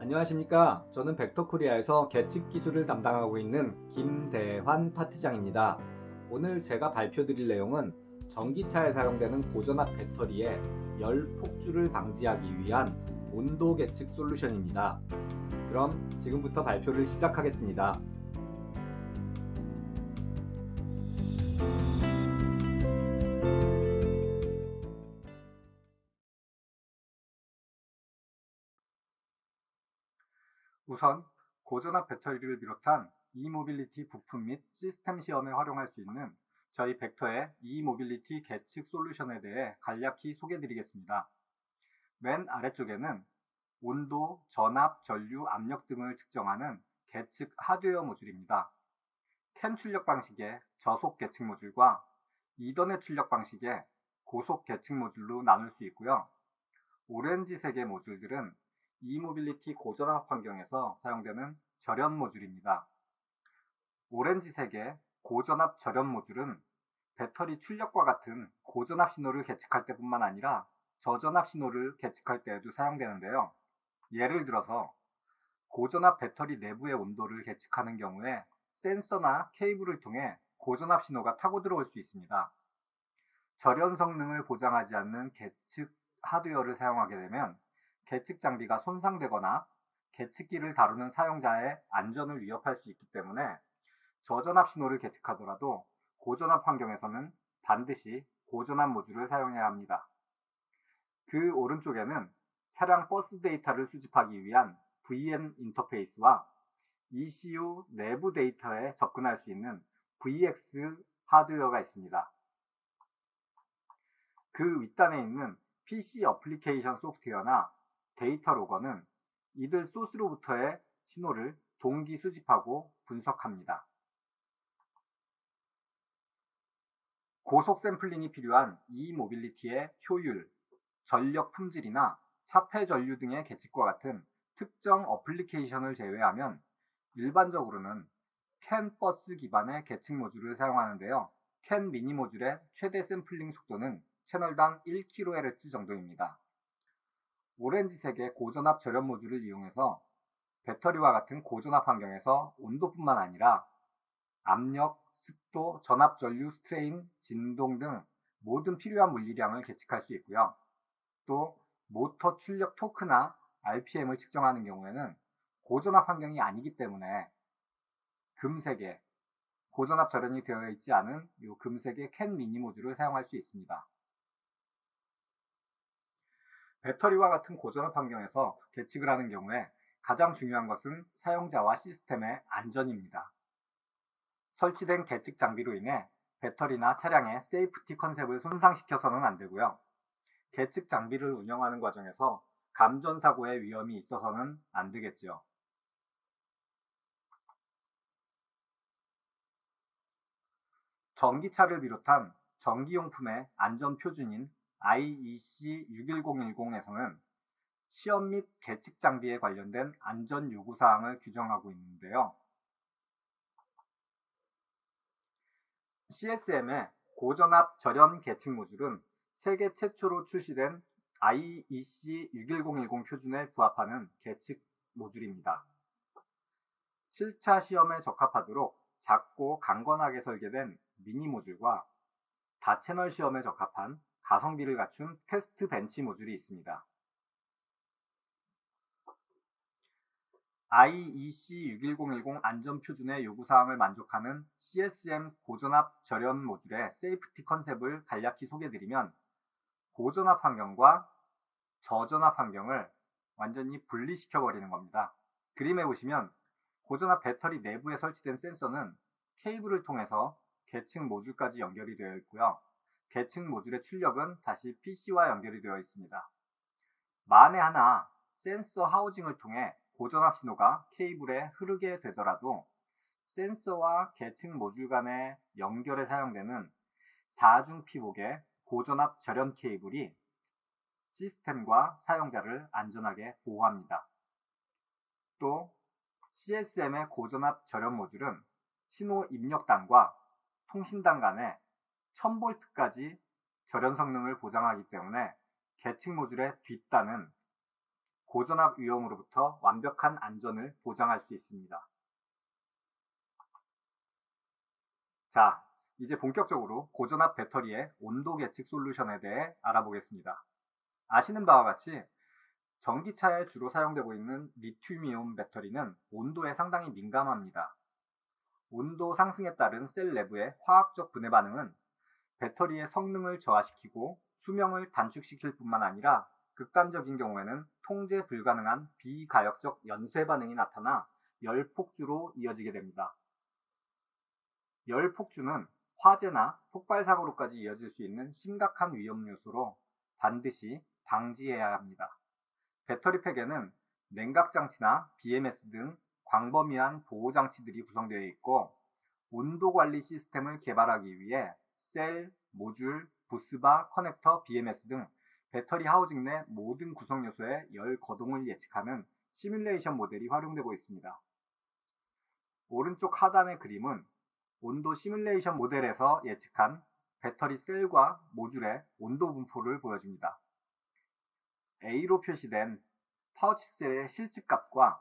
안녕하십니까. 저는 벡터코리아에서 계측 기술을 담당하고 있는 김대환 파트장입니다. 오늘 제가 발표드릴 내용은 전기차에 사용되는 고전압 배터리의 열 폭주를 방지하기 위한 온도 계측 솔루션입니다. 그럼 지금부터 발표를 시작하겠습니다. 우선 고전압 배터리를 비롯한 e-모빌리티 부품 및 시스템 시험에 활용할 수 있는 저희 벡터의 e-모빌리티 계측 솔루션에 대해 간략히 소개드리겠습니다. 맨 아래쪽에는 온도, 전압, 전류, 압력 등을 측정하는 계측 하드웨어 모듈입니다. 캔 출력 방식의 저속 계측 모듈과 이더넷 출력 방식의 고속 계측 모듈로 나눌 수 있고요. 오렌지색의 모듈들은 e-모빌리티 고전압 환경에서 사용되는 절연 모듈입니다. 오렌지색의 고전압 절연 모듈은 배터리 출력과 같은 고전압 신호를 계측할 때뿐만 아니라 저전압 신호를 계측할 때에도 사용되는데요. 예를 들어서 고전압 배터리 내부의 온도를 계측하는 경우에 센서나 케이블을 통해 고전압 신호가 타고 들어올 수 있습니다. 절연 성능을 보장하지 않는 계측 하드웨어를 사용하게 되면 계측 장비가 손상되거나 계측기를 다루는 사용자의 안전을 위협할 수 있기 때문에 저전압 신호를 계측하더라도 고전압 환경에서는 반드시 고전압 모듈을 사용해야 합니다. 그 오른쪽에는 차량 버스 데이터를 수집하기 위한 VM 인터페이스와 ECU 내부 데이터에 접근할 수 있는 VX 하드웨어가 있습니다. 그 윗단에 있는 PC 어플리케이션 소프트웨어나 데이터 로거는 이들 소스로부터의 신호를 동기 수집하고 분석합니다. 고속 샘플링이 필요한 e-모빌리티의 효율, 전력 품질이나 차폐 전류 등의 계측과 같은 특정 어플리케이션을 제외하면 일반적으로는 캔 버스 기반의 계측 모듈을 사용하는데요. 캔 미니 모듈의 최대 샘플링 속도는 채널당 1kHz 정도입니다. 오렌지색의 고전압 절연 모듈을 이용해서 배터리와 같은 고전압 환경에서 온도뿐만 아니라 압력, 습도, 전압 전류, 스트레인, 진동 등 모든 필요한 물리량을 계측할 수 있고요. 또 모터 출력 토크나 RPM을 측정하는 경우에는 고전압 환경이 아니기 때문에 금색의 고전압 절연이 되어 있지 않은 이 금색의 캔 미니 모듈을 사용할 수 있습니다. 배터리와 같은 고전압 환경에서 계측을 하는 경우에 가장 중요한 것은 사용자와 시스템의 안전입니다. 설치된 계측 장비로 인해 배터리나 차량의 세이프티 컨셉을 손상시켜서는 안 되고요. 계측 장비를 운영하는 과정에서 감전사고의 위험이 있어서는 안 되겠죠. 전기차를 비롯한 전기용품의 안전표준인 IEC 61010에서는 시험 및 계측 장비에 관련된 안전 요구사항을 규정하고 있는데요. CSM의 고전압 절연 계측 모듈은 세계 최초로 출시된 IEC 61010 표준에 부합하는 계측 모듈입니다. 실차 시험에 적합하도록 작고 강건하게 설계된 미니 모듈과 다채널 시험에 적합한 가성비를 갖춘 테스트 벤치 모듈이 있습니다. IEC 61010 안전표준의 요구사항을 만족하는 CSM 고전압 절연 모듈의 세이프티 컨셉을 간략히 소개드리면 고전압 환경과 저전압 환경을 완전히 분리시켜버리는 겁니다. 그림에 보시면 고전압 배터리 내부에 설치된 센서는 케이블을 통해서 계측 모듈까지 연결이 되어 있고요. 계측 모듈의 출력은 다시 PC와 연결이 되어 있습니다. 만에 하나 센서 하우징을 통해 고전압 신호가 케이블에 흐르게 되더라도 센서와 계측 모듈 간의 연결에 사용되는 4중 피복의 고전압 절연 케이블이 시스템과 사용자를 안전하게 보호합니다. 또 CSM의 고전압 절연 모듈은 신호 입력단과 통신단 간에 1000V까지 절연 성능을 보장하기 때문에 계측 모듈의 뒷단은 고전압 위험으로부터 완벽한 안전을 보장할 수 있습니다. 자, 이제 본격적으로 고전압 배터리의 온도 계측 솔루션에 대해 알아보겠습니다. 아시는 바와 같이 전기차에 주로 사용되고 있는 리튬이온 배터리는 온도에 상당히 민감합니다. 온도 상승에 따른 셀 내부의 화학적 분해 반응은 배터리의 성능을 저하시키고 수명을 단축시킬 뿐만 아니라 극단적인 경우에는 통제 불가능한 비가역적 연쇄 반응이 나타나 열폭주로 이어지게 됩니다. 열폭주는 화재나 폭발 사고로까지 이어질 수 있는 심각한 위험 요소로 반드시 방지해야 합니다. 배터리 팩에는 냉각 장치나 BMS 등 광범위한 보호 장치들이 구성되어 있고 온도 관리 시스템을 개발하기 위해 셀, 모듈, 부스바, 커넥터, BMS 등 배터리 하우징 내 모든 구성 요소의 열 거동을 예측하는 시뮬레이션 모델이 활용되고 있습니다. 오른쪽 하단의 그림은 온도 시뮬레이션 모델에서 예측한 배터리 셀과 모듈의 온도 분포를 보여줍니다. A로 표시된 파우치셀의 실측값과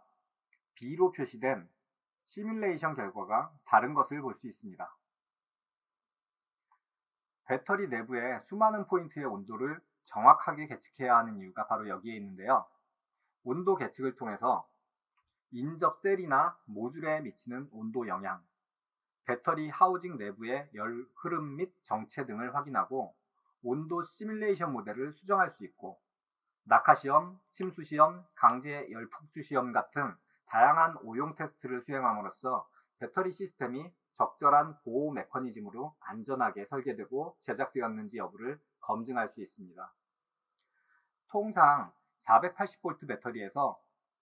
B로 표시된 시뮬레이션 결과가 다른 것을 볼 수 있습니다. 배터리 내부의 수많은 포인트의 온도를 정확하게 계측해야 하는 이유가 바로 여기에 있는데요. 온도 계측을 통해서 인접 셀이나 모듈에 미치는 온도 영향, 배터리 하우징 내부의 열 흐름 및 정체 등을 확인하고 온도 시뮬레이션 모델을 수정할 수 있고 낙하시험, 침수시험, 강제 열폭주시험 같은 다양한 오용 테스트를 수행함으로써 배터리 시스템이 적절한 보호 메커니즘으로 안전하게 설계되고 제작되었는지 여부를 검증할 수 있습니다. 통상 480V 배터리에서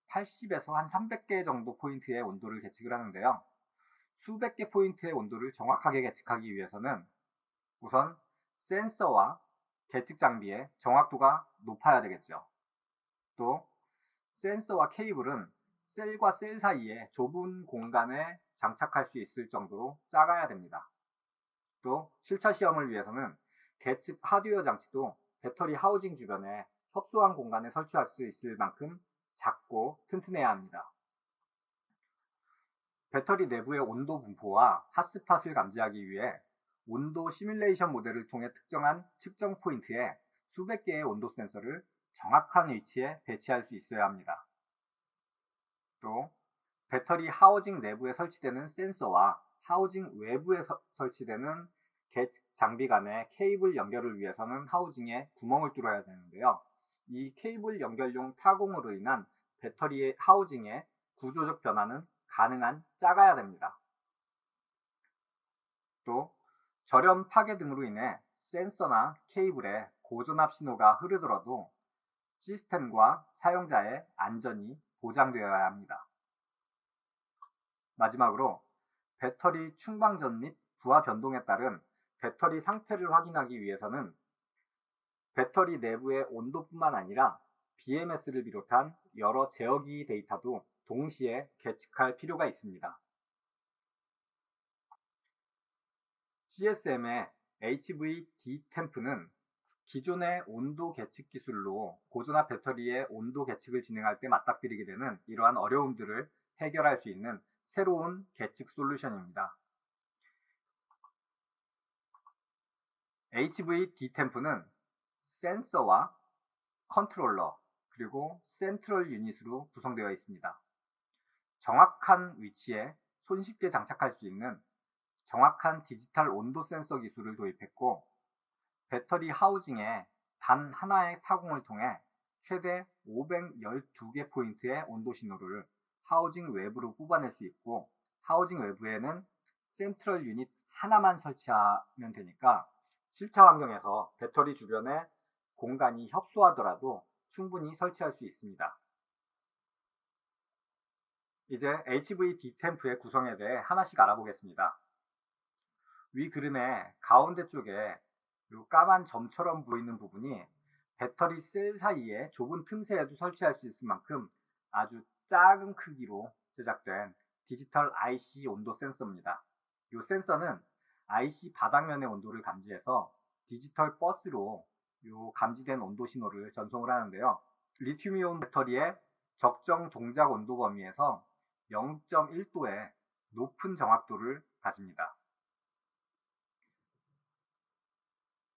80에서 한 300개 정도 포인트의 온도를 계측을 하는데요. 수백 개 포인트의 온도를 정확하게 계측하기 위해서는 우선 센서와 계측 장비의 정확도가 높아야 되겠죠. 또 센서와 케이블은 셀과 셀 사이에 좁은 공간에 장착할 수 있을 정도로 작아야 됩니다. 또 실차 시험을 위해서는 계측 하드웨어 장치도 배터리 하우징 주변에 협소한 공간에 설치할 수 있을 만큼 작고 튼튼해야 합니다. 배터리 내부의 온도 분포와 핫스팟을 감지하기 위해 온도 시뮬레이션 모델을 통해 특정한 측정 포인트에 수백 개의 온도 센서를 정확한 위치에 배치할 수 있어야 합니다. 또 배터리 하우징 내부에 설치되는 센서와 하우징 외부에 설치되는 계측 장비 간의 케이블 연결을 위해서는 하우징에 구멍을 뚫어야 되는데요. 이 케이블 연결용 타공으로 인한 배터리의 하우징의 구조적 변화는 가능한 작아야 됩니다. 또 저렴 파괴 등으로 인해 센서나 케이블에 고전압 신호가 흐르더라도 시스템과 사용자의 안전이 보장되어야 합니다. 마지막으로 배터리 충방전 및 부하 변동에 따른 배터리 상태를 확인하기 위해서는 배터리 내부의 온도뿐만 아니라 BMS를 비롯한 여러 제어기 데이터도 동시에 계측할 필요가 있습니다. CSM의 HV-Dtem프는 기존의 온도 계측 기술로 고전압 배터리의 온도 계측을 진행할 때 맞닥뜨리게 되는 이러한 어려움들을 해결할 수 있는 새로운 계측 솔루션입니다. HV-Dtem프는 센서와 컨트롤러 그리고 센트럴 유닛으로 구성되어 있습니다. 정확한 위치에 손쉽게 장착할 수 있는 정확한 디지털 온도 센서 기술을 도입했고 배터리 하우징에 단 하나의 타공을 통해 최대 512개 포인트의 온도 신호를 하우징 외부로 뽑아낼 수 있고 하우징 외부에는 센트럴 유닛 하나만 설치하면 되니까 실차 환경에서 배터리 주변에 공간이 협소하더라도 충분히 설치할 수 있습니다. 이제 HV-Dtem프의 구성에 대해 하나씩 알아보겠습니다. 위 그림의 가운데 쪽에 까만 점처럼 보이는 부분이 배터리 셀 사이에 좁은 틈새에도 설치할 수 있을 만큼 아주 작은 크기로 제작된 디지털 IC 온도 센서입니다. 이 센서는 IC 바닥면의 온도를 감지해서 디지털 버스로 이 감지된 온도 신호를 전송을 하는데요. 리튬이온 배터리의 적정 동작 온도 범위에서 0.1도의 높은 정확도를 가집니다.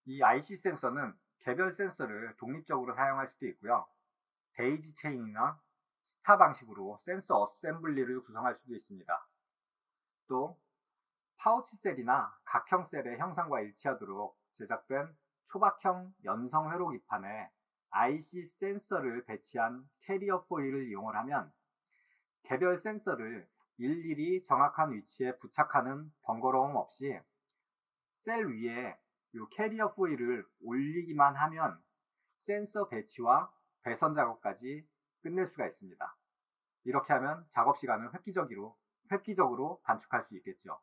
이 IC 센서는 개별 센서를 독립적으로 사용할 수도 있고요. 데이지 체인이나 스타 방식으로 센서 어셈블리를 구성할 수도 있습니다. 또 파우치 셀이나 각형 셀의 형상과 일치하도록 제작된 초박형 연성 회로 기판에 IC 센서를 배치한 캐리어 포일을 이용하면 개별 센서를 일일이 정확한 위치에 부착하는 번거로움 없이 셀 위에 이 캐리어 포일을 올리기만 하면 센서 배치와 배선 작업까지 끝낼 수가 있습니다. 이렇게 하면 작업 시간을 획기적으로 단축할 수 있겠죠.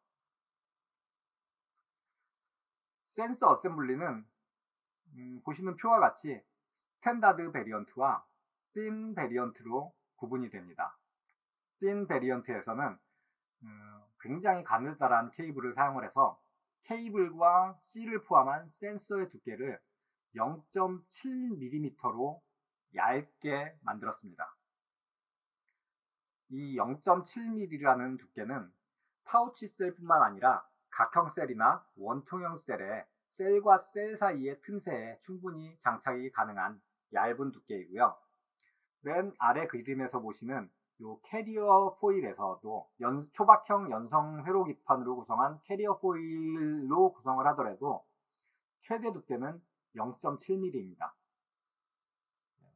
센서 어셈블리는 보시는 표와 같이 스탠다드 베리언트와 씬 베리언트로 구분이 됩니다. 씬 베리언트에서는 굉장히 가느다란 케이블을 사용을 해서 케이블과 C를 포함한 센서의 두께를 0.7mm로 얇게 만들었습니다. 이 0.7mm라는 두께는 파우치 셀뿐만 아니라 각형 셀이나 원통형 셀에 셀과 셀 사이의 틈새에 충분히 장착이 가능한 얇은 두께이고요. 맨 아래 그림에서 보시는 이 캐리어 포일에서도 초박형 연성 회로 기판으로 구성한 캐리어 포일로 구성을 하더라도 최대 두께는 0.7mm입니다.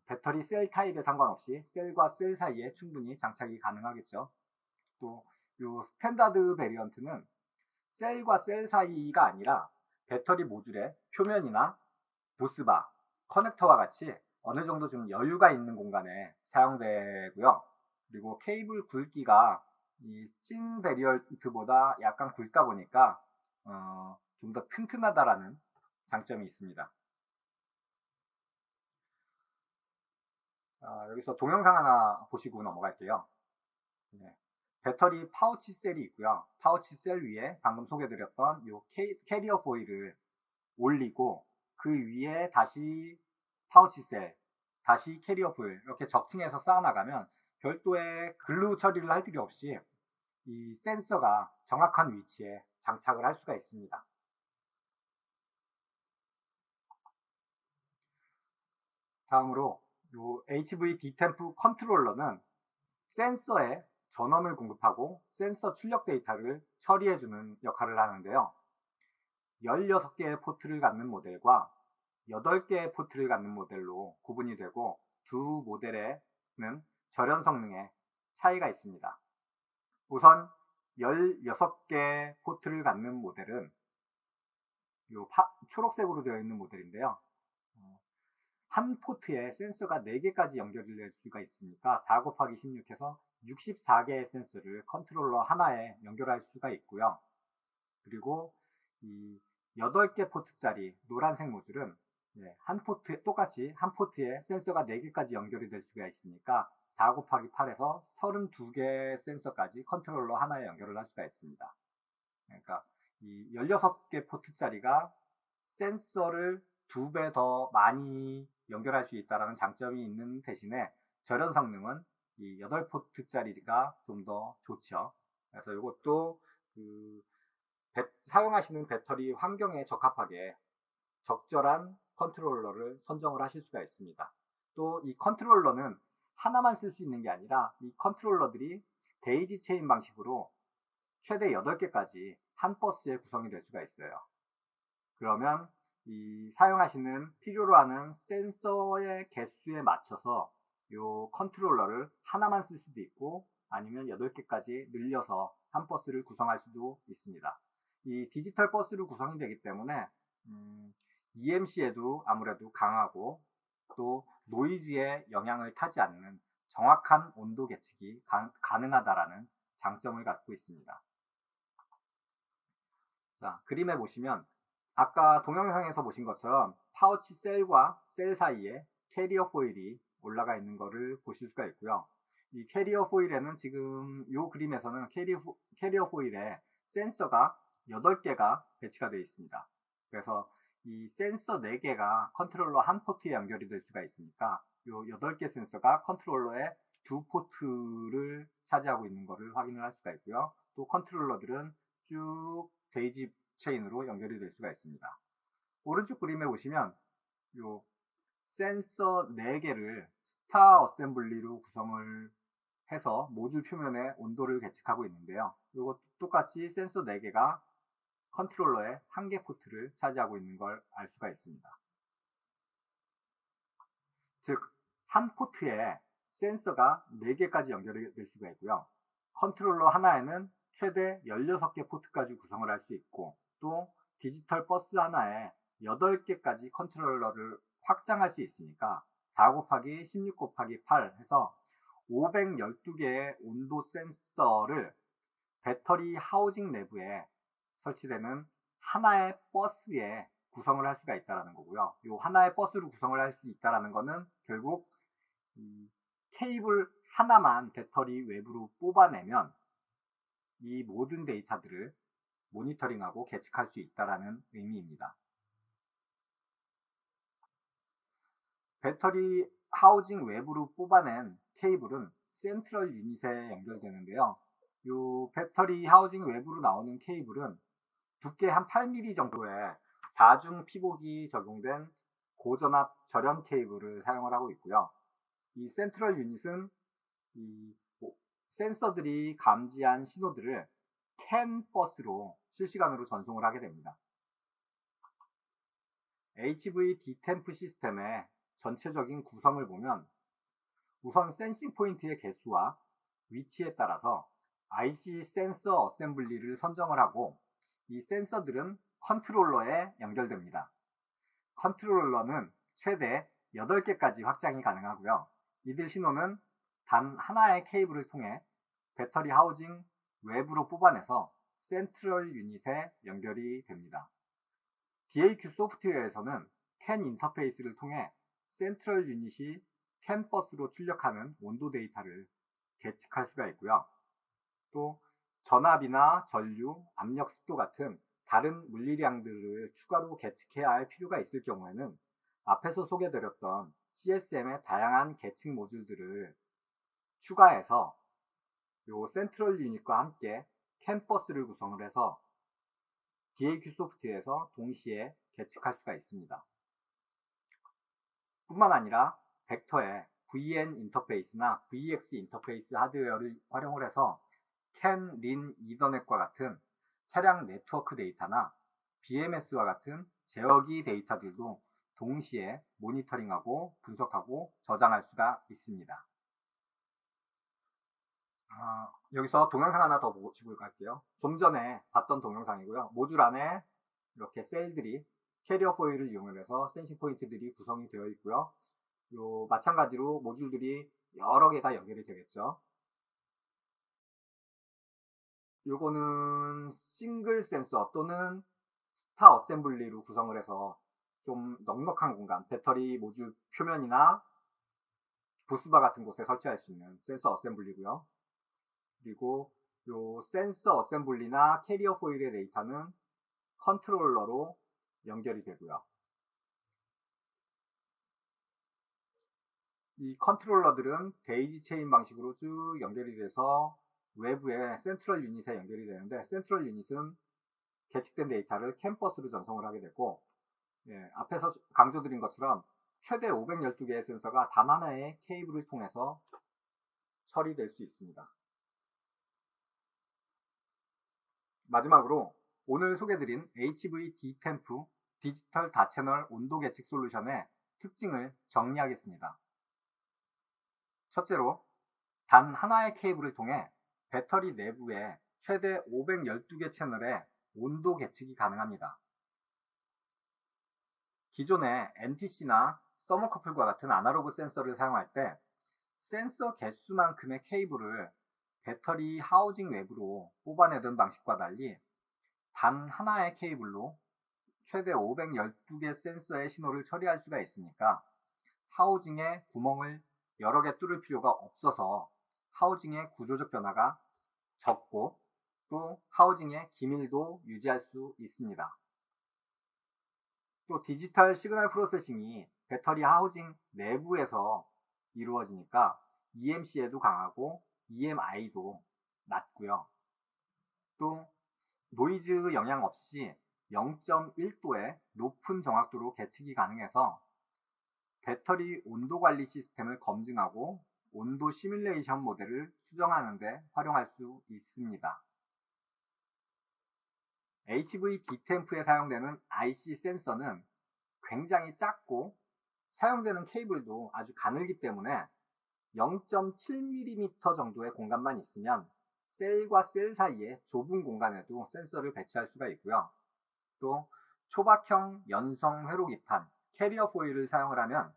배터리 셀 타입에 상관없이 셀과 셀 사이에 충분히 장착이 가능하겠죠. 또 이 스탠다드 베리언트는 셀과 셀 사이가 아니라 배터리 모듈의 표면이나 부스바, 커넥터와 같이 어느 정도 좀 여유가 있는 공간에 사용되고요. 그리고 케이블 굵기가 이 씬 베리언트보다 약간 굵다 보니까 좀 더 튼튼하다라는 장점이 있습니다. 여기서 동영상 하나 보시고 넘어갈게요. 네. 배터리 파우치 셀이 있고요. 파우치 셀 위에 방금 소개드렸던 이 캐리어 포일을 올리고 그 위에 다시 파우치 셀, 다시 캐리어 포일 이렇게 적층해서 쌓아나가면 별도의 글루 처리를 할 필요 없이 이 센서가 정확한 위치에 장착을 할 수가 있습니다. 다음으로 이 HV D템프 컨트롤러는 센서에 전원을 공급하고 센서 출력 데이터를 처리해주는 역할을 하는데요. 16개의 포트를 갖는 모델과 8개의 포트를 갖는 모델로 구분이 되고 두 모델에는 절연 성능에 차이가 있습니다. 우선 16개 포트를 갖는 모델은 초록색으로 되어 있는 모델인데요. 한 포트에 센서가 4개까지 연결이 될 수가 있으니까 4 곱하기 16해서 64개의 센서를 컨트롤러 하나에 연결할 수가 있고요. 그리고 이 8개 포트짜리 노란색 모듈은 똑같이 한 포트에 센서가 4개까지 연결이 될 수가 있으니까 4 곱하기 8에서 32개 센서까지 컨트롤러 하나에 연결을 할 수가 있습니다. 그러니까 이 16개 포트짜리가 센서를 2배 더 많이 연결할 수 있다는 장점이 있는 대신에 절연 성능은 이 8포트짜리가 좀 더 좋죠. 그래서 이것도 사용하시는 배터리 환경에 적합하게 적절한 컨트롤러를 선정을 하실 수가 있습니다. 또 이 컨트롤러는 하나만 쓸 수 있는 게 아니라 이 컨트롤러들이 데이지 체인 방식으로 최대 8개까지 한 버스에 구성이 될 수가 있어요. 그러면 이 사용하시는 필요로 하는 센서의 개수에 맞춰서 이 컨트롤러를 하나만 쓸 수도 있고 아니면 8개까지 늘려서 한 버스를 구성할 수도 있습니다. 이 디지털 버스로 구성이 되기 때문에 EMC에도 아무래도 강하고 또 노이즈에 영향을 타지 않는 정확한 온도 계측이 가능하다라는 장점을 갖고 있습니다. 자, 그림에 보시면 아까 동영상에서 보신 것처럼 파우치 셀과 셀 사이에 캐리어 포일이 올라가 있는 것을 보실 수가 있고요. 이 캐리어 포일에는 지금 이 그림에서는 캐리어 포일에 센서가 8개가 배치가 되어 있습니다. 그래서 이 센서 4개가 컨트롤러 한 포트에 연결이 될 수가 있으니까 요 8개 센서가 컨트롤러의 2포트를 차지하고 있는 것을 확인을 할 수가 있고요. 또 컨트롤러들은 쭉 데이지 체인으로 연결이 될 수가 있습니다. 오른쪽 그림에 보시면 요 센서 4개를 스타 어셈블리로 구성을 해서 모듈 표면에 온도를 계측하고 있는데요. 이것도 똑같이 센서 4개가 컨트롤러의 1개 포트를 차지하고 있는 걸 알 수가 있습니다. 즉, 한 포트에 센서가 4개까지 연결이 될 수가 있고요. 컨트롤러 하나에는 최대 16개 포트까지 구성을 할 수 있고, 또 디지털 버스 하나에 8개까지 컨트롤러를 확장할 수 있으니까 4 곱하기 16 곱하기 8 해서 512개의 온도 센서를 배터리 하우징 내부에 설치되는 하나의 버스에 구성을 할 수가 있다는 거고요. 이 하나의 버스로 구성을 할 수 있다는 것은 결국 케이블 하나만 배터리 외부로 뽑아내면 이 모든 데이터들을 모니터링하고 계측할 수 있다는 의미입니다. 배터리 하우징 외부로 뽑아낸 케이블은 센트럴 유닛에 연결되는데요. 이 배터리 하우징 외부로 나오는 케이블은 두께 한 8mm 정도의 4중 피복이 적용된 고전압 절연 케이블을 사용을 하고 있고요. 이 센트럴 유닛은 이 센서들이 감지한 신호들을 CAN 버스로 실시간으로 전송을 하게 됩니다. HV Dtemp 시스템의 전체적인 구성을 보면 우선 센싱 포인트의 개수와 위치에 따라서 IC 센서 어셈블리를 선정을 하고 이 센서들은 컨트롤러에 연결됩니다. 컨트롤러는 최대 8개까지 확장이 가능하고요. 이들 신호는 단 하나의 케이블을 통해 배터리 하우징 외부로 뽑아내서 센트럴 유닛에 연결이 됩니다. DAQ 소프트웨어에서는 CAN 인터페이스를 통해 센트럴 유닛이 CAN 버스로 출력하는 온도 데이터를 계측할 수가 있고요. 또 전압이나 전류, 압력, 습도 같은 다른 물리량들을 추가로 계측해야 할 필요가 있을 경우에는 앞에서 소개드렸던 CSM의 다양한 계측 모듈들을 추가해서 이 센트럴 유닛과 함께 CAN 버스를 구성을 해서 DAQ 소프트에서 동시에 계측할 수가 있습니다. 뿐만 아니라 벡터의 VN 인터페이스나 VX 인터페이스 하드웨어를 활용을 해서 CAN, RIN, 이더넷과 같은 차량 네트워크 데이터나 BMS와 같은 제어기 데이터들도 동시에 모니터링하고 분석하고 저장할 수가 있습니다. 여기서 동영상 하나 더 보시고 갈게요. 좀 전에 봤던 동영상이고요. 모듈 안에 이렇게 셀들이 캐리어 포일을 이용해서 센싱 포인트들이 구성이 되어 있고요. 마찬가지로 모듈들이 여러 개가 연결이 되겠죠. 요거는 싱글 센서 또는 스타 어셈블리로 구성을 해서 좀 넉넉한 공간, 배터리 모듈 표면이나 부스바 같은 곳에 설치할 수 있는 센서 어셈블리고요. 그리고 요 센서 어셈블리나 캐리어 포일의 데이터는 컨트롤러로 연결이 되고요. 이 컨트롤러들은 데이지 체인 방식으로 쭉 연결이 돼서 외부에 센트럴 유닛에 연결이 되는데, 센트럴 유닛은 계측된 데이터를 CAN 버스로 전송을 하게 되고, 앞에서 강조드린 것처럼 최대 512개의 센서가 단 하나의 케이블을 통해서 처리될 수 있습니다. 마지막으로 오늘 소개드린 HV Dtemp 디지털 다채널 온도 계측 솔루션의 특징을 정리하겠습니다. 첫째로, 단 하나의 케이블을 통해 배터리 내부에 최대 512개 채널의 온도 계측이 가능합니다. 기존의 NTC나 서머커플과 같은 아날로그 센서를 사용할 때 센서 개수만큼의 케이블을 배터리 하우징 외부로 뽑아내던 방식과 달리 단 하나의 케이블로 최대 512개 센서의 신호를 처리할 수가 있으니까 하우징에 구멍을 여러 개 뚫을 필요가 없어서 하우징의 구조적 변화가 적고 또 하우징의 기밀도 유지할 수 있습니다. 또 디지털 시그널 프로세싱이 배터리 하우징 내부에서 이루어지니까 EMC에도 강하고 EMI도 낮고요. 또 노이즈 영향 없이 0.1도의 높은 정확도로 계측이 가능해서 배터리 온도 관리 시스템을 검증하고 온도 시뮬레이션 모델을 수정하는 데 활용할 수 있습니다. HV D템프에 사용되는 IC 센서는 굉장히 작고 사용되는 케이블도 아주 가늘기 때문에 0.7mm 정도의 공간만 있으면 셀과 셀 사이의 좁은 공간에도 센서를 배치할 수가 있고요. 또 초박형 연성 회로기판 캐리어 포일을 사용을 하면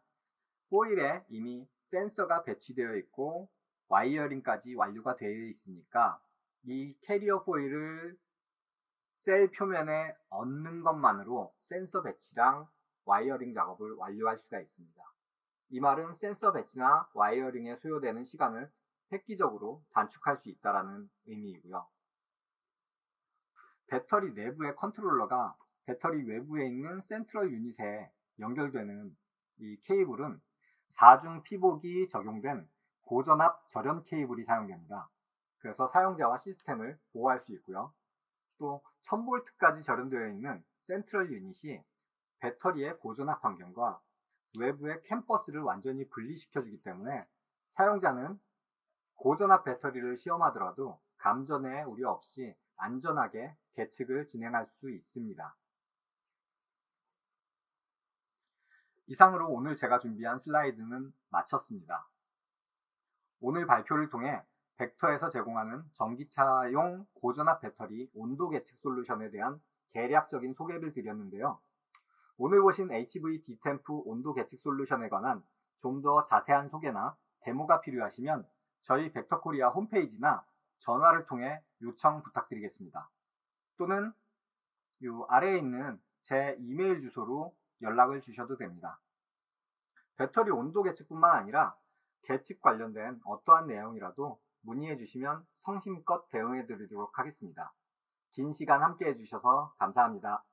포일에 이미 센서가 배치되어 있고 와이어링까지 완료가 되어 있으니까 이 캐리어 포일을 셀 표면에 얹는 것만으로 센서 배치랑 와이어링 작업을 완료할 수가 있습니다. 이 말은 센서 배치나 와이어링에 소요되는 시간을 획기적으로 단축할 수 있다는 의미이고요. 배터리 내부의 컨트롤러가 배터리 외부에 있는 센트럴 유닛에 연결되는 이 케이블은 4중 피복이 적용된 고전압 절연 케이블이 사용됩니다. 그래서 사용자와 시스템을 보호할 수 있고요. 또 1000V까지 절연되어 있는 센트럴 유닛이 배터리의 고전압 환경과 외부의 캠퍼스를 완전히 분리시켜주기 때문에 사용자는 고전압 배터리를 시험하더라도 감전에 우려 없이 안전하게 계측을 진행할 수 있습니다. 이상으로 오늘 제가 준비한 슬라이드는 마쳤습니다. 오늘 발표를 통해 벡터에서 제공하는 전기차용 고전압 배터리 온도 계측 솔루션에 대한 개략적인 소개를 드렸는데요. 오늘 보신 HV D템프 온도 계측 솔루션에 관한 좀 더 자세한 소개나 데모가 필요하시면 저희 벡터코리아 홈페이지나 전화를 통해 요청 부탁드리겠습니다. 또는 이 아래에 있는 제 이메일 주소로 연락을 주셔도 됩니다. 배터리 온도 계측뿐만 아니라 계측 관련된 어떠한 내용이라도 문의해 주시면 성심껏 대응해 드리도록 하겠습니다. 긴 시간 함께 해주셔서 감사합니다.